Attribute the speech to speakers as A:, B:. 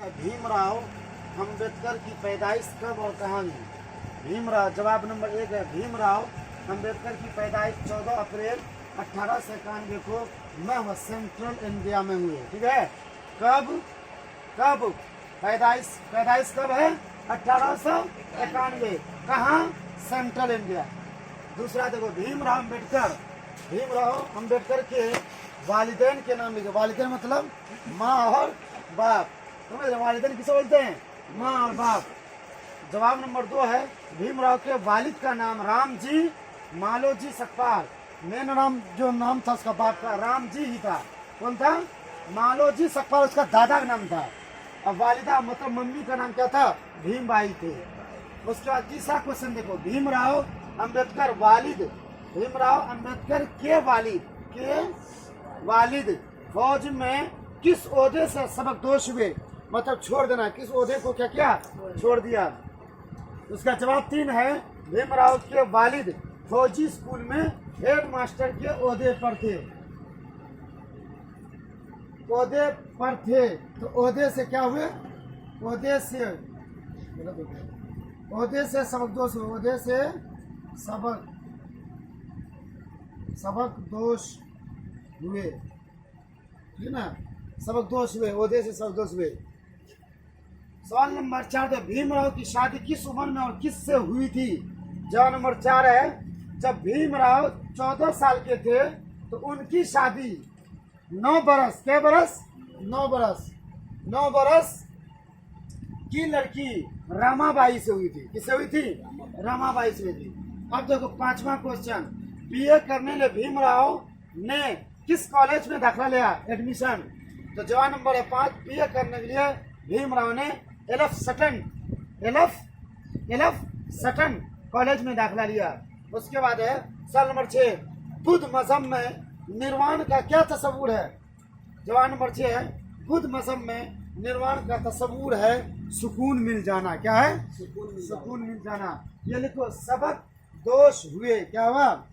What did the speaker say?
A: भीमराव अंबेडकर की पैदाइश कब और कहाँ हुई? भीमराव, जवाब नंबर 1 है भीमराव अंबेडकर की पैदाइश 14 अप्रैल 1891 को महव सेंट्रल इंडिया में हुई। ठीक है, कब कब पैदाइश कब है? 1891। कहाँ? Central India. दूसरा देखो, भीमराव अंबेडकर के वालिदैन के नाम लिखे। वालिदैन मतलब माँ और बाप। समझ रहे? वालिदैन किसे बोलते हैं? माँ और बाप। जवाब नंबर 2 है भीमराव के वालिद का नाम रामजी मालोजी सकपाल। मेन नाम जो नाम था उसका बाप का रामजी ही था। कौन था? मालोजी सकपाल उसका दादा का नाम था। अब वालिदा मतलब मम्मी का नाम क्या था? भीमबाई थे। उसके बाद तीसरा क्वेश्चन देखो, भीमराव अंबेडकर के वालिद फौज में किस ओहदे से सबकदोश हुए? मतलब छोड़ देना, किस ओहदे को क्या क्या छोड़ दिया? उसका जवाब 3 है भीमराव के वालिद फौजी स्कूल में हेड मास्टर के ओहदे पर थे। तो ओहदे से क्या हुए? ओहदे से सबकदोश हुए। ओहदे से सबकदोश हुए। ठीक है ना, सबकदोश हुए, ओहदे से सबकदोश हुए। सवाल नंबर 4 है भीमराव की शादी किस उम्र में और किससे हुई थी? जवाब नंबर 4 है जब भीमराव 14 साल के थे तो उनकी शादी 9 बरस की लड़की रमाबाई से हुई थी। किससे हुई थी? रमाबाई से हुई थी। अब देखो 5वां क्वेश्चन, बीए करने ले भीमराव ने किस कॉलेज में दाखिला लिया? एडमिशन। तो जवाब नंबर है 5, बीए करने के लिए भीमराव ने एलएफ सटन कॉलेज में दाखिला लिया। उसके बाद है सवाल नंबर 6, बुद्ध मजहब में निर्वाण का क्या तस्वूर है? जवाब नंबर 6 है बुद्ध मजहब में निर्वाण का तस्वूर है सुकून मिल जाना। क्या है? सुकून मिल जाना। ये लिखो, सबक दोष हुए। क्या हुआ?